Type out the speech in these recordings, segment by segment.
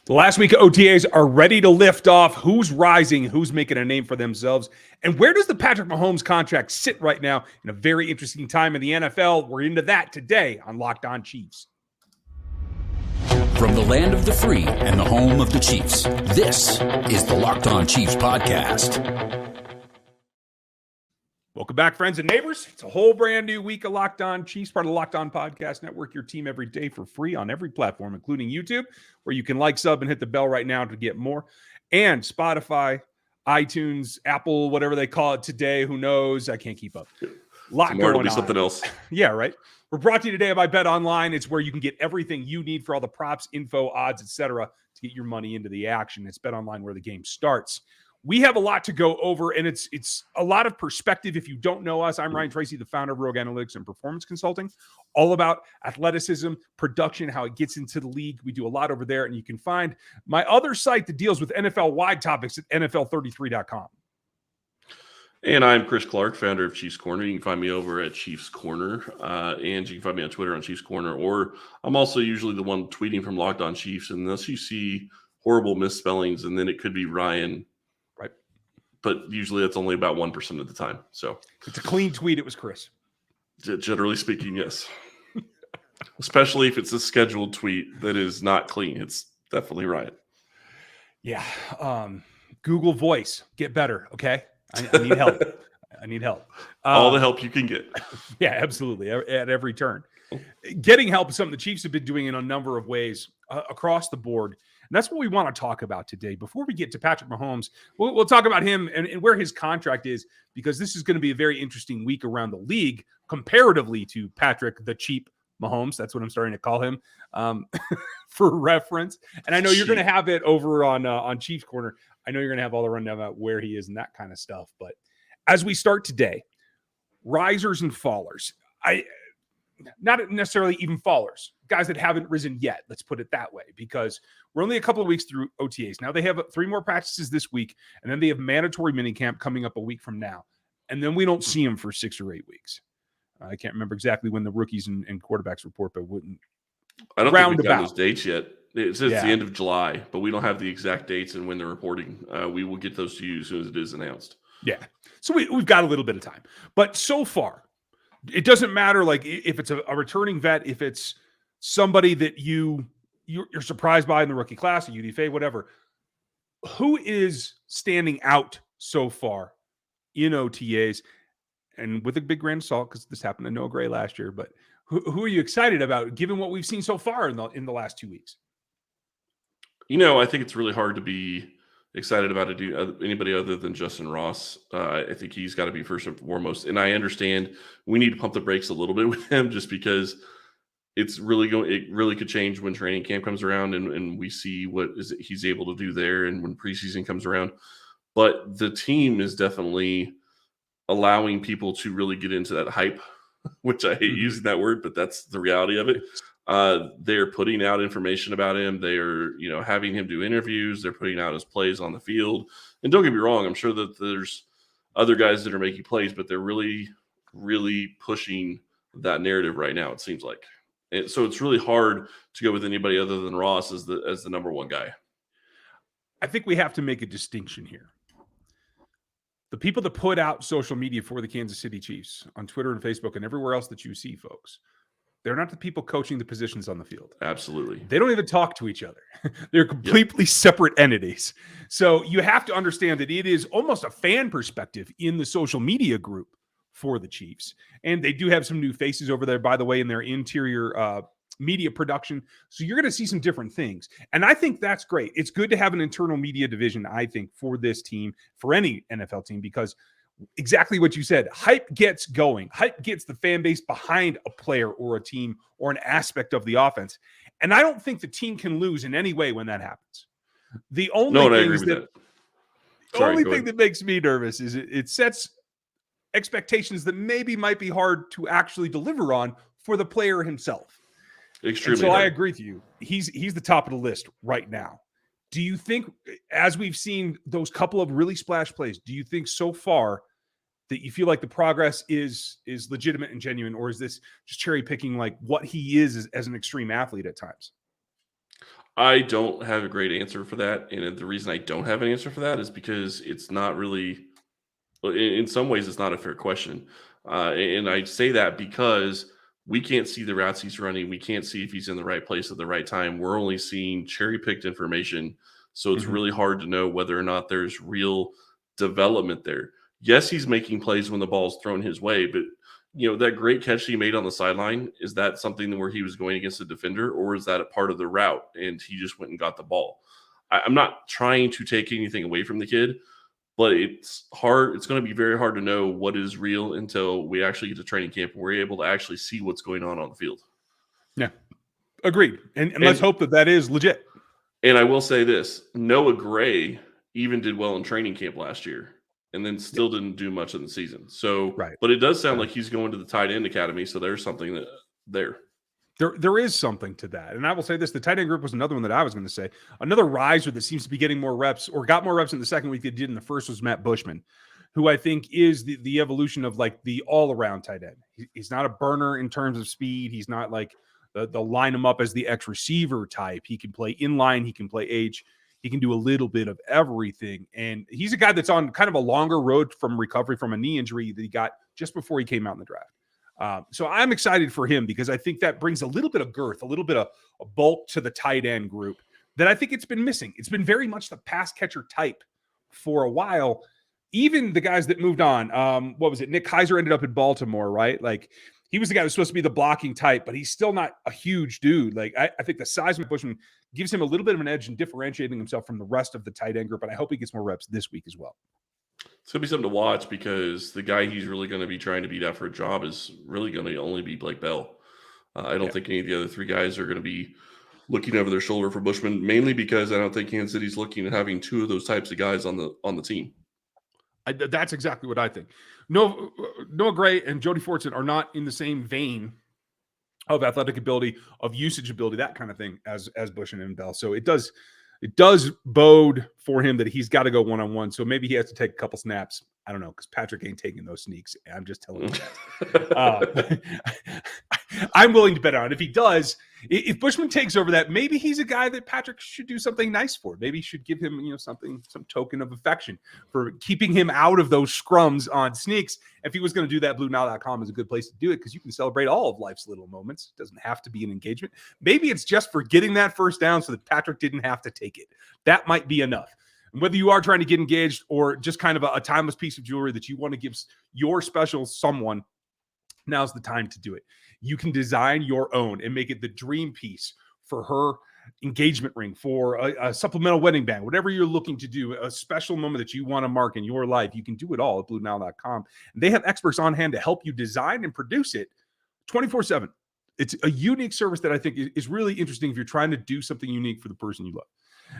The last week of OTAs are ready to lift off. Who's rising? Who's making a name for themselves? And where does the Patrick Mahomes contract sit right now in a very interesting time in the NFL? We're into that today on Locked On Chiefs. From the land of the free and the home of the Chiefs, this is the Locked On Chiefs podcast. Welcome back, friends and neighbors. It's a whole brand new week of Locked On Chiefs, part of the Locked On Podcast Network, your team every day for free on every platform, including YouTube, where you can like, sub, and hit the bell right now to get more. And Spotify, iTunes, Apple, whatever they call it today. Who knows? I can't keep up. Tomorrow will be something else. Yeah, right. We're brought to you today by BetOnline. It's where you can get everything you need for all the props, info, odds, etc. to get your money into the action. It's BetOnline where the game starts. We have a lot to go over, and it's a lot of perspective. If you don't know us, I'm Ryan Tracy, the founder of Rogue Analytics and Performance Consulting, all about athleticism, production, how it gets into the league. We do a lot over there, and you can find my other site that deals with NFL-wide topics at NFL33.com. And I'm Chris Clark, founder of Chiefs Corner. You can find me over at Chiefs Corner, and you can find me on Twitter on Chiefs Corner, or I'm also usually the one tweeting from Locked On Chiefs, unless you see horrible misspellings, and then it could be Ryan. But usually that's only about 1% of the time. So it's a clean tweet. It was Chris. Generally speaking, yes. Especially if it's a scheduled tweet that is not clean. It's definitely Ryan. Yeah. Google Voice. Get better, okay? I need help. I need help. All the help you can get. Yeah, absolutely. At every turn. Getting help is something the Chiefs have been doing in a number of ways across the board. And that's what we want to talk about today. Before we get to Patrick Mahomes, we'll talk about him and where his contract is, because this is going to be a very interesting week around the league comparatively to Patrick the Cheap Mahomes. That's what I'm starting to call him for reference. And I know you're going to have it over on Chiefs Corner. I know you're going to have all the rundown about where he is and that kind of stuff. But as we start today, risers and fallers. Not necessarily even fallers, guys that haven't risen yet. Let's put it that way, because we're only a couple of weeks through OTAs. Now they have 3 more practices this week, and then they have mandatory minicamp coming up a week from now. And then we don't see them for 6 or 8 weeks. I can't remember exactly when the rookies and quarterbacks report, but I don't think we've got those dates yet. It says the end of July, but we don't have the exact dates and when they're reporting. We will get those to you as soon as it is announced. Yeah. So we've got a little bit of time. But so far, it doesn't matter, like, if it's a returning vet, if it's somebody that you're surprised by in the rookie class, or UDFA, whatever. Who is standing out so far in OTAs? And with a big grain of salt, because this happened to Noah Gray last year, but who are you excited about, given what we've seen so far in the last 2 weeks? I think it's really hard to be excited about anybody other than Justyn Ross. I think he's got to be first and foremost. And I understand we need to pump the brakes a little bit with him, just because it really could change when training camp comes around and we see what he's able to do there, and when preseason comes around. But the team is definitely allowing people to really get into that hype, which I hate using that word, but that's the reality of it. They're putting out information about him. They are, having him do interviews. They're putting out his plays on the field. And don't get me wrong, I'm sure that there's other guys that are making plays, but they're really, really pushing that narrative right now, it seems like. And so it's really hard to go with anybody other than Ross as the number one guy. I think we have to make a distinction here. The people that put out social media for the Kansas City Chiefs on Twitter and Facebook and everywhere else that you see, folks, they're not the people coaching the positions on the field. Absolutely. They don't even talk to each other. They're completely separate entities. So you have to understand that it is almost a fan perspective in the social media group for the Chiefs. And they do have some new faces over there, by the way, in their interior media production. So you're going to see some different things. And I think that's great. It's good to have an internal media division, I think, for this team, for any NFL team, because exactly what you said, hype gets going. Hype gets the fan base behind a player or a team or an aspect of the offense. And I don't think the team can lose in any way when that happens. The only thing that makes me nervous is it sets expectations that maybe might be hard to actually deliver on for the player himself. Extremely. So I agree with you. He's the top of the list right now. Do you think, as we've seen those couple of really splash plays, do you think so far that you feel like the progress is legitimate and genuine, or is this just cherry picking like what he is as an extreme athlete at times? I don't have a great answer for that, and the reason I don't have an answer for that is because it's not really. Well, in some ways, it's not a fair question, and I say that because we can't see the routes he's running. We can't see if he's in the right place at the right time. We're only seeing cherry picked information, so it's Mhm. really hard to know whether or not there's real development there. Yes, he's making plays when the ball's thrown his way, but that great catch he made on the sideline, is that something where he was going against a defender, or is that a part of the route and he just went and got the ball? I'm not trying to take anything away from the kid, but it's hard. It's going to be very hard to know what is real until we actually get to training camp and we're able to actually see what's going on the field. Yeah, agreed. And let's hope that is legit. And I will say this: Noah Gray even did well in training camp last year, and then Yeah, still didn't do much in the season. So, right. but it does sound Yeah. like he's going to the tight end academy. So there's something there. There is something to that. And I will say this, the tight end group was another one that I was going to say. Another riser that seems to be getting more reps or got more reps in the second week than did in the first was Matt Bushman, who I think is the evolution of like the all-around tight end. He's not a burner in terms of speed. He's not like the line him up as the X receiver type. He can play inline. He can play H. He can do a little bit of everything. And he's a guy that's on kind of a longer road from recovery from a knee injury that he got just before he came out in the draft. So I'm excited for him because I think that brings a little bit of girth, a little bit of a bulk to the tight end group that I think it's been missing. It's been very much the pass catcher type for a while. Even the guys that moved on, what was it? Nick Keiser ended up in Baltimore, right? Like he was the guy who was supposed to be the blocking type, but he's still not a huge dude. Like I think the size of Bushman gives him a little bit of an edge in differentiating himself from the rest of the tight end group. And I hope he gets more reps this week as well. It's going to be something to watch because the guy he's really going to be trying to beat out for a job is really going to only be Blake Bell. I don't think any of the other three guys are going to be looking over their shoulder for Bushman, mainly because I don't think Kansas City's looking at having two of those types of guys on the team. That's exactly what I think. Noah Gray and Jody Fortson are not in the same vein of athletic ability, of usage ability, that kind of thing as Bushman and Bell. So it does bode for him that he's got to go one-on-one. So maybe he has to take a couple snaps. I don't know, because Patrick ain't taking those sneaks. I'm just telling you that. I'm willing to bet on it. If he does, if Bushman takes over that, maybe he's a guy that Patrick should do something nice for. Maybe he should give him, some token of affection for keeping him out of those scrums on sneaks. If he was going to do that, BlueNile.com is a good place to do it because you can celebrate all of life's little moments. It doesn't have to be an engagement. Maybe it's just for getting that first down so that Patrick didn't have to take it. That might be enough. And whether you are trying to get engaged or just kind of a timeless piece of jewelry that you want to give your special someone, now's the time to do it. You can design your own and make it the dream piece for her engagement ring, for a supplemental wedding band, whatever you're looking to do, a special moment that you want to mark in your life. You can do it all at BlueNile.com. And they have experts on hand to help you design and produce it 24/7. It's a unique service that I think is really interesting if you're trying to do something unique for the person you love.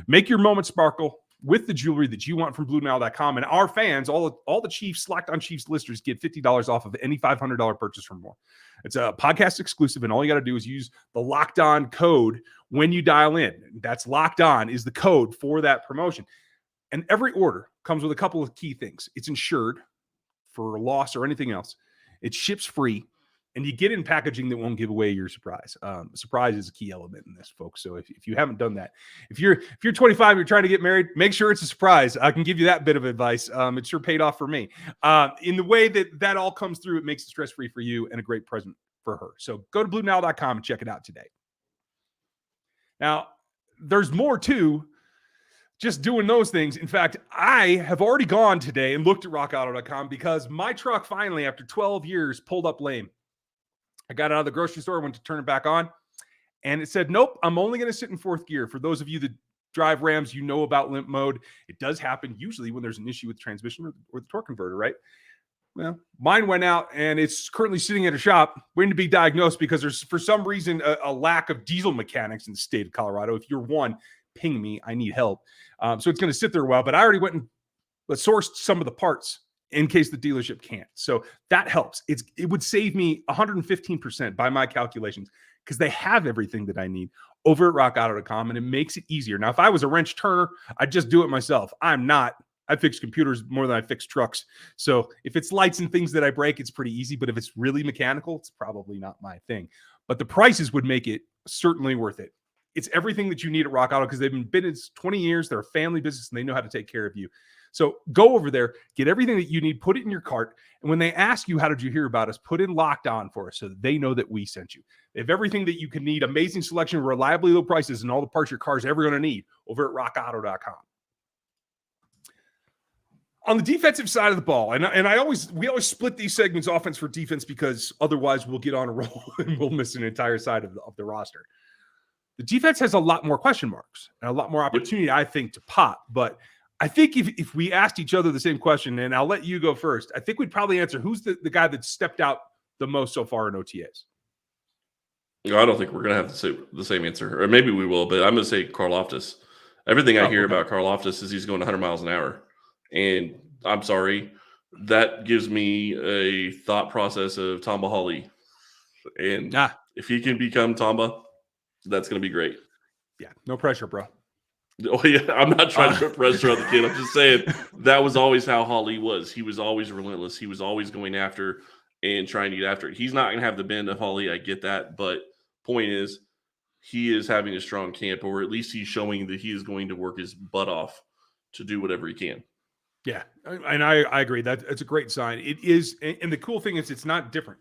Make your moment sparkle with the jewelry that you want from BlueNile.com. And our fans, all the Chiefs, Locked On Chiefs listeners get $50 off of any $500 purchase or more. It's a podcast exclusive, and all you got to do is use the Locked On code when you dial in. That's Locked On is the code for that promotion. And every order comes with a couple of key things. It's insured for loss or anything else. It ships free. And you get in packaging that won't give away your surprise. Surprise is a key element in this, folks. So if you haven't done that, if you're 25, you're trying to get married, make sure it's a surprise. I can give you that bit of advice. It sure paid off for me. In the way that all comes through, it makes it stress-free for you and a great present for her. So go to BlueNile.com and check it out today. Now, there's more to just doing those things. In fact, I have already gone today and looked at RockAuto.com because my truck finally, after 12 years, pulled up lame. I got out of the grocery store, went to turn it back on, and it said, nope, I'm only going to sit in fourth gear. For those of you that drive Rams, you know about limp mode. It does happen usually when there's an issue with transmission or the torque converter, right? Well, mine went out, and it's currently sitting at a shop waiting to be diagnosed because there's, for some reason, a lack of diesel mechanics in the state of Colorado. If you're one, ping me. I need help. So it's going to sit there a while, but I already went and sourced some of the parts in case the dealership can't. So that helps. It would save me 115% by my calculations because they have everything that I need over at rockauto.com, and it makes it easier. Now, if I was a wrench turner, I'd just do it myself. I'm not. I fix computers more than I fix trucks. So if it's lights and things that I break, it's pretty easy. But if it's really mechanical, it's probably not my thing. But the prices would make it certainly worth it. It's everything that you need at Rock Auto because they've been in business 20 years. They're a family business and they know how to take care of you. So go over there, get everything that you need, put it in your cart. And when they ask you, how did you hear about us? Put in Locked On for us so that they know that we sent you. They have everything that you can need, amazing selection, reliably low prices, and all the parts your car's ever going to need over at rockauto.com. On the defensive side of the ball, and we always split these segments offense for defense because otherwise we'll get on a roll and we'll miss an entire side of the roster. The defense has a lot more question marks and a lot more opportunity, I think, to pop. But I think if we asked each other the same question, and I'll let you go first, I think we'd probably answer who's the guy that stepped out the most so far in OTAs. No, I don't think we're going to have the same answer, or maybe we will, but I'm going to say Karl Loftus. Everything I hear about Karl Loftus is he's going 100 miles an hour. And I'm sorry, that gives me a thought process of Tamba Hawley. And if he can become Tamba, that's going to be great. Yeah, no pressure, bro. Oh, yeah, I'm not trying to put pressure on the kid. I'm just saying that was always how Hawley was. He was always relentless. He was always going after and trying to get after it. He's not going to have the bend of Hawley. I get that. But point is, he is having a strong camp, or at least he's showing that he is going to work his butt off to do whatever he can. Yeah, and I agree. That's a great sign. It is, and the cool thing is it's not different.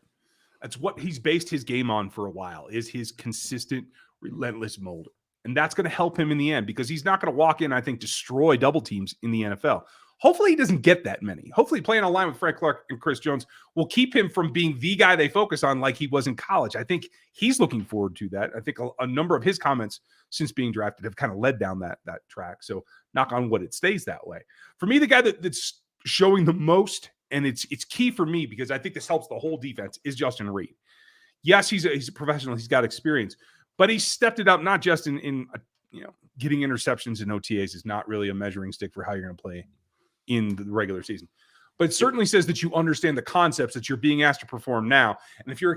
That's what he's based his game on for a while, is his consistent, relentless molder. And that's going to help him in the end because he's not going to walk in, I think, destroy double teams in the NFL. Hopefully he doesn't get that many. Hopefully playing on line with Frank Clark and Chris Jones will keep him from being the guy they focus on like he was in college. I think he's looking forward to that. I think a number of his comments since being drafted have kind of led down that track. So knock on wood, it stays that way. For me, the guy that's showing the most, and it's key for me because I think this helps the whole defense, is Justyn Reid. Yes, he's a professional. He's got experience, but he stepped it up not just in getting interceptions in OTAs is not really a measuring stick for how you're going to play in the regular season. But it certainly says that you understand the concepts that you're being asked to perform now. And if you're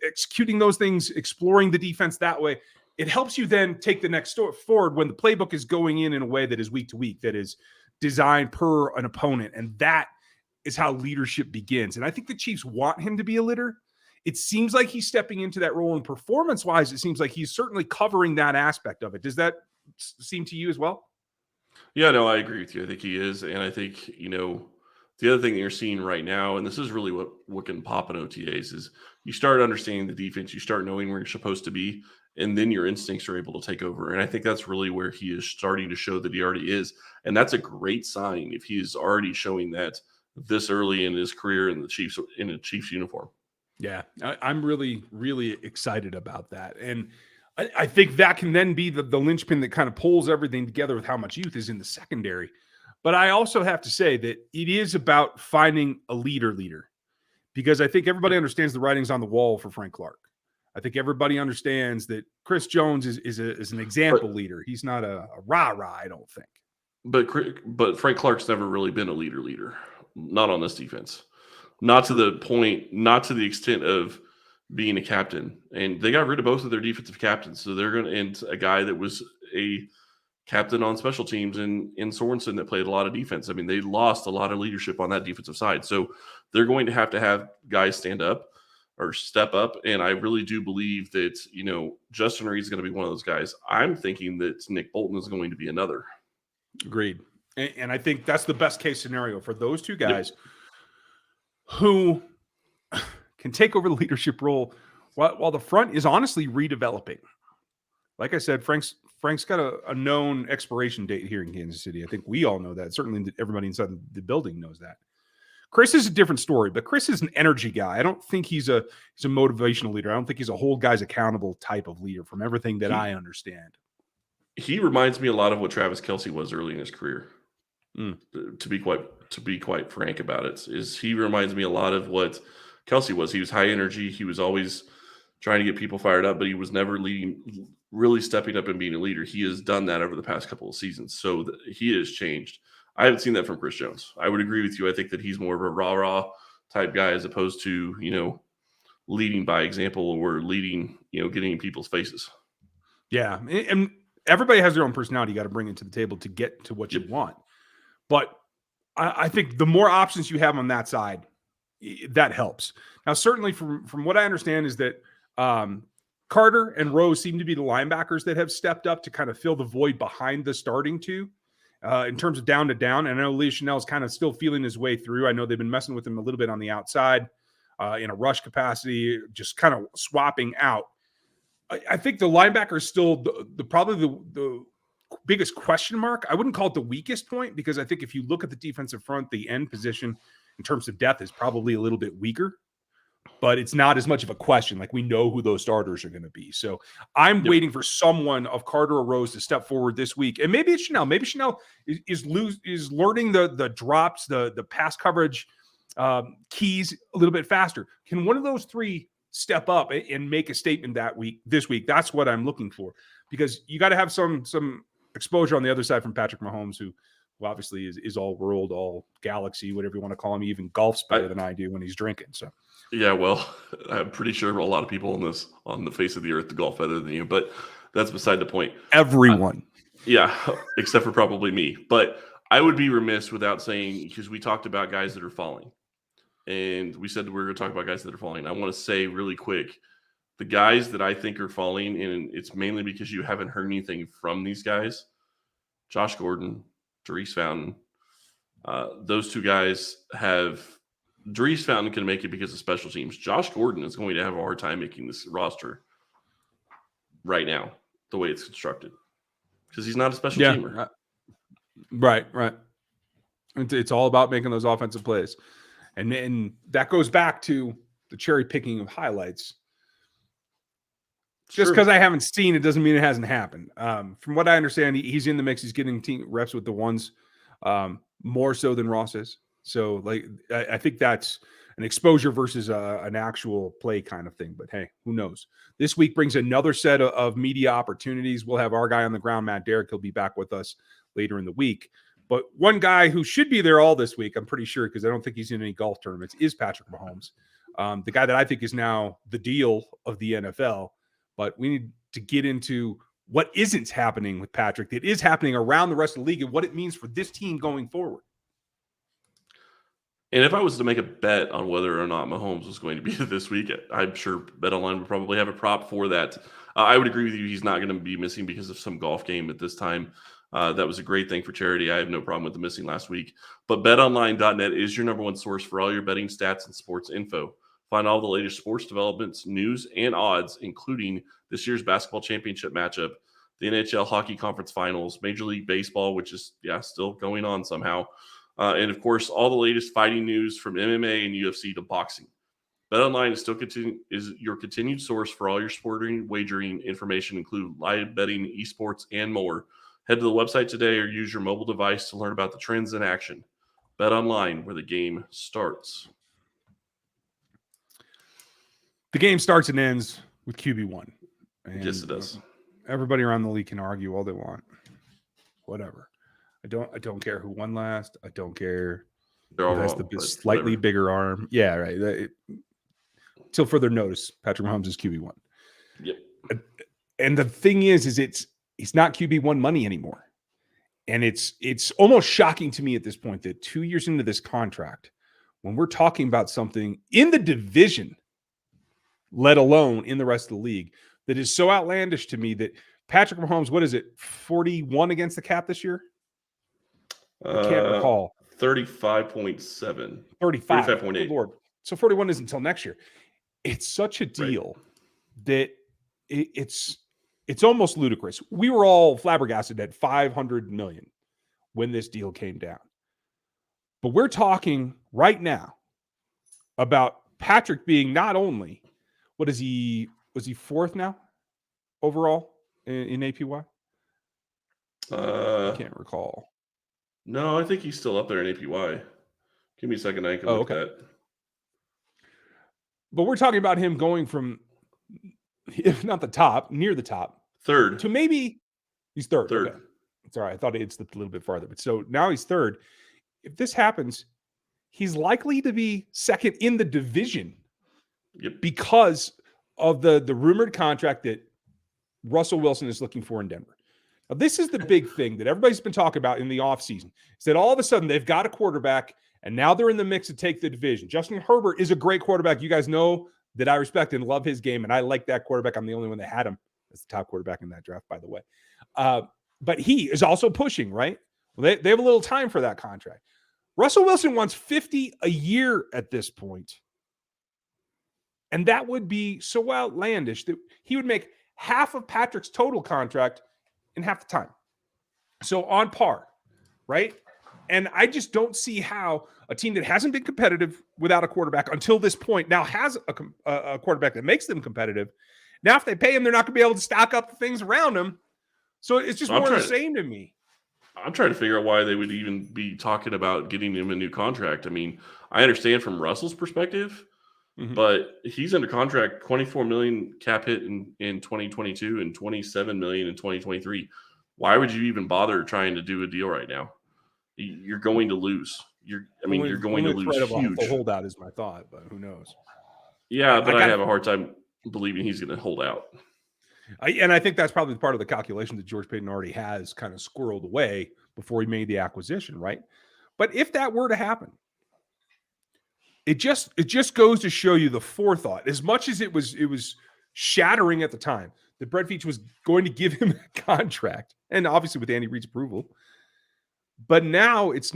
executing those things, exploring the defense that way, it helps you then take the next step forward when the playbook is going in a way that is week to week, that is designed per an opponent. And that is how leadership begins. And I think the Chiefs want him to be a leader. It seems like he's stepping into that role, and performance-wise, it seems like he's certainly covering that aspect of it. Does that seem to you as well? Yeah, no, I agree with you. I think he is. And I think, the other thing that you're seeing right now, and this is really what can pop in OTAs, is you start understanding the defense, you start knowing where you're supposed to be, and then your instincts are able to take over. And I think that's really where he is starting to show that he already is. And that's a great sign if he is already showing that this early in his career in a Chiefs uniform. Yeah, I'm really, really excited about that. And I think that can then be the linchpin that kind of pulls everything together with how much youth is in the secondary. But I also have to say that it is about finding a leader, because I think everybody understands the writing's on the wall for Frank Clark. I think everybody understands that Chris Jones is an example leader. He's not a rah-rah, I don't think. But Frank Clark's never really been a leader, not on this defense. Not to the point, not to the extent of being a captain. And they got rid of both of their defensive captains. So they're going to end a guy that was a captain on special teams in Sorensen that played a lot of defense. I mean, they lost a lot of leadership on that defensive side. So they're going to have guys stand up or step up. And I really do believe that, Justyn Reid is going to be one of those guys. I'm thinking that Nick Bolton is going to be another. Agreed. And I think that's the best case scenario for those two guys. Yep. Who can take over the leadership role while the front is honestly redeveloping. Like I said, Frank's got a known expiration date here in Kansas City. I think we all know that. Certainly everybody inside the building knows that. Chris is a different story, but Chris is an energy guy. I don't think he's a motivational leader. I don't think he's a hold guys accountable type of leader from everything that I understand. He reminds me a lot of what Travis Kelce was early in his career. To be quite frank about it, is he reminds me a lot of what Kelce was. He was high energy. He was always trying to get people fired up, but he was never really stepping up and being a leader. He has done that over the past couple of seasons. So he has changed. I haven't seen that from Chris Jones. I would agree with you. I think that he's more of a rah-rah type guy as opposed to, leading by example or leading, getting in people's faces. Yeah. And everybody has their own personality you got to bring into the table to get to what you want. But I think the more options you have on that side, that helps. Now, certainly from what I understand is that Carter and Rose seem to be the linebackers that have stepped up to kind of fill the void behind the starting two in terms of down to down. And I know Lee Chanel's kind of still feeling his way through. I know they've been messing with him a little bit on the outside in a rush capacity, just kind of swapping out. I think the linebacker is still probably the biggest question mark. I wouldn't call it the weakest point, because I think if you look at the defensive front, the end position in terms of depth is probably a little bit weaker. But it's not as much of a question. Like, we know who those starters are going to be. So I'm waiting for someone of Carter or Rose to step forward this week. And maybe it's Chanel. Maybe Chanel is learning the drops, the pass coverage keys a little bit faster. Can one of those three step up and make a statement this week? That's what I'm looking for, because you got to have some exposure on the other side from Patrick Mahomes, who obviously is all world, all galaxy, whatever you want to call him. He even golfs better than I do when he's drinking. So. Yeah, well, I'm pretty sure a lot of people on the face of the earth golf better than you, but that's beside the point. Everyone. Yeah, except for probably me. But I would be remiss without saying, because we talked about guys that are falling, and we said we were going to talk about guys that are falling. I want to say really quick, the guys that I think are falling, and it's mainly because you haven't heard anything from these guys, Josh Gordon, Therese Fountain, those two guys have – Dries Fountain can make it because of special teams. Josh Gordon is going to have a hard time making this roster right now, the way it's constructed, because he's not a special teamer. Right. It's all about making those offensive plays. And that goes back to the cherry picking of highlights. Just because I haven't seen it doesn't mean it hasn't happened. From what I understand, he's in the mix. He's getting team reps with the ones more so than Ross is. So, I think that's an exposure versus an actual play kind of thing. But hey, who knows? This week brings another set of media opportunities. We'll have our guy on the ground, Matt Derrick. He'll be back with us later in the week. But one guy who should be there all this week, I'm pretty sure, because I don't think he's in any golf tournaments, is Patrick Mahomes. The guy that I think is now the deal of the NFL. But we need to get into what isn't happening with Patrick that is happening around the rest of the league and what it means for this team going forward. And if I was to make a bet on whether or not Mahomes was going to be this week, I'm sure BetOnline would probably have a prop for that. I would agree with you. He's not going to be missing because of some golf game at this time. That was a great thing for charity. I have no problem with the missing last week. But BetOnline.net is your number one source for all your betting stats and sports info. Find all the latest sports developments, news, and odds, including this year's basketball championship matchup, the NHL Hockey Conference Finals, Major League Baseball, which is still going on somehow. And, of course, all the latest fighting news from MMA and UFC to boxing. BetOnline is your continued source for all your sporting wagering information, including live betting, esports, and more. Head to the website today or use your mobile device to learn about the trends in action. BetOnline, where the game starts. The game starts and ends with QB1. And yes, it does. Everybody around the league can argue all they want. Whatever. I don't care who won last. I don't care who has the slightly bigger arm. Yeah, right. Till further notice, Patrick Mahomes is QB1. Yep. And the thing is he's not QB1 money anymore. And it's almost shocking to me at this point that 2 years into this contract, when we're talking about something in the division, let alone in the rest of the league, that is so outlandish to me that Patrick Mahomes, what is it, 41 against the cap this year? I can't recall. 35.7. 35.8. Lord. So 41 is until next year. It's such a deal that it's almost ludicrous. We were all flabbergasted at $500 million when this deal came down. But we're talking right now about Patrick being not only, was he fourth now overall in APY? I can't recall. No, I think he's still up there in APY. Give me a second. I can look at that. But we're talking about him going from, if not the top, near the top. Third. To maybe he's third. Third. Okay. It's all right. I thought it slipped a little bit farther. But so now he's third. If this happens, he's likely to be second in the division because of the rumored contract that Russell Wilson is looking for in Denver. Now, this is the big thing that everybody's been talking about in the offseason, is that all of a sudden they've got a quarterback, and now they're in the mix to take the division. Justin Herbert is a great quarterback. You guys know that I respect and love his game, and I like that quarterback. I'm the only one that had him as the top quarterback in that draft, by the way. But he is also pushing, right? Well, they have a little time for that contract. Russell Wilson wants $50 a year at this point. And that would be so outlandish that he would make half of Patrick's total contract in half the time. So on par, right? And I just don't see how a team that hasn't been competitive without a quarterback until this point now has a quarterback that makes them competitive. Now, if they pay him, they're not going to be able to stock up the things around him. So it's just more of the same to me. I'm trying to figure out why they would even be talking about getting him a new contract. I mean, I understand from Russell's perspective, but he's under contract, $24 million cap hit in 2022 and $27 million in 2023. Why would you even bother trying to do a deal right now? You're going to lose. You're going to lose huge. The holdout is my thought, but who knows? Yeah, but I have a hard time believing he's going to hold out. And I think that's probably part of the calculation that George Paton already has kind of squirreled away before he made the acquisition, right? But if that were to happen, it just goes to show you the forethought. As much as it was shattering at the time that Brett Veach was going to give him a contract, and obviously with Andy Reid's approval. But now it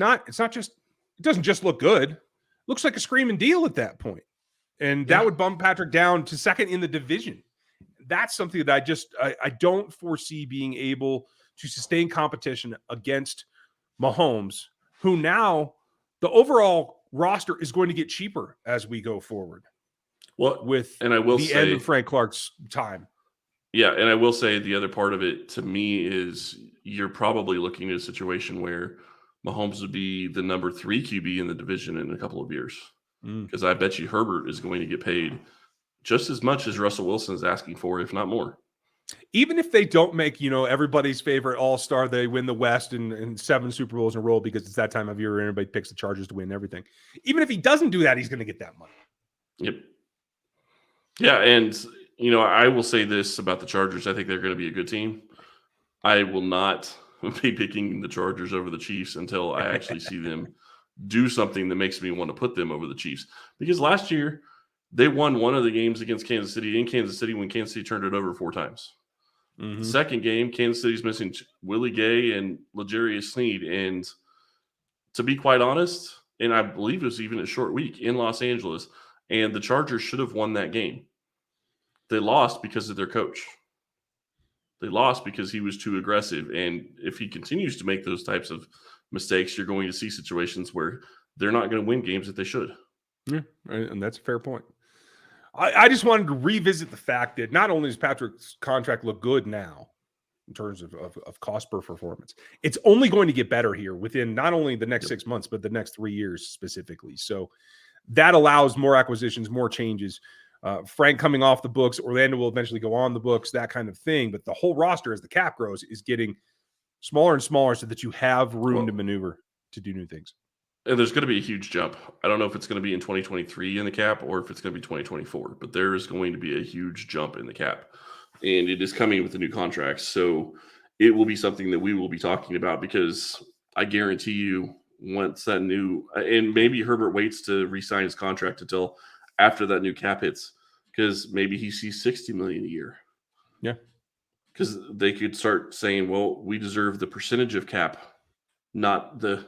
doesn't just look good. It looks like a screaming deal at that point. And that would bump Patrick down to second in the division. That's something that I don't foresee being able to sustain competition against Mahomes, who now the overall roster is going to get cheaper as we go forward. Well, end of Frank Clark's time. Yeah, and I will say the other part of it to me is you're probably looking at a situation where Mahomes would be the number 3 QB in the division in a couple of years. Because I bet you Herbert is going to get paid just as much as Russell Wilson is asking for, if not more. Even if they don't make, everybody's favorite all-star, they win the West and 7 Super Bowls in a row because it's that time of year where everybody picks the Chargers to win everything. Even if he doesn't do that, he's going to get that money. Yep. Yeah, and, I will say this about the Chargers. I think they're going to be a good team. I will not be picking the Chargers over the Chiefs until I actually see them do something that makes me want to put them over the Chiefs. Because last year, they won one of the games against Kansas City in Kansas City when Kansas City turned it over 4 times. The second game, Kansas City's missing Willie Gay and L'Jarius Sneed. And to be quite honest, and I believe it was even a short week in Los Angeles, and the Chargers should have won that game. They lost because of their coach. They lost because he was too aggressive. And if he continues to make those types of mistakes, you're going to see situations where they're not going to win games that they should. Yeah, and that's a fair point. I just wanted to revisit the fact that not only does Patrick's contract look good now in terms of cost per performance, it's only going to get better here within not only the next 6 months, but the next 3 years specifically. So that allows more acquisitions, more changes. Frank coming off the books, Orlando will eventually go on the books, that kind of thing. But the whole roster, as the cap grows, is getting smaller and smaller so that you have room to maneuver to do new things. And there's going to be a huge jump. I don't know if it's going to be in 2023 in the cap or if it's going to be 2024, but there is going to be a huge jump in the cap. And it is coming with the new contracts. So it will be something that we will be talking about because I guarantee you once that new – and maybe Herbert waits to re-sign his contract until after that new cap hits because maybe he sees $60 million a year. Yeah. Because they could start saying, well, we deserve the percentage of cap, not the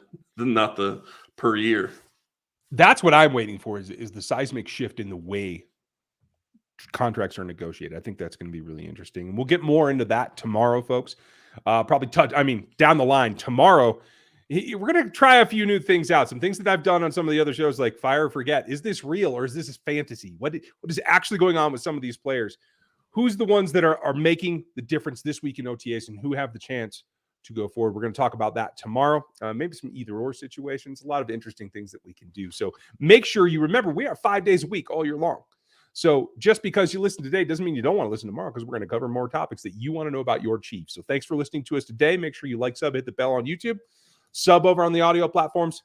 per year. That's what I'm waiting for is the seismic shift in the way contracts are negotiated. I think that's going to be really interesting. And we'll get more into that tomorrow, folks. Probably down the line tomorrow. We're going to try a few new things out. Some things that I've done on some of the other shows like Fire or Forget. Is this real or is this fantasy? What is actually going on with some of these players? Who's the ones that are making the difference this week in OTAs and who have the chance to go forward? We're going to talk about that tomorrow. Maybe some either or situations, a lot of interesting things that we can do. So make sure you remember we are 5 days a week all year long. So just because you listen today doesn't mean you don't want to listen tomorrow because we're going to cover more topics that you want to know about your Chiefs. So thanks for listening to us today. Make sure you like, sub, hit the bell on YouTube, sub over on the audio platforms.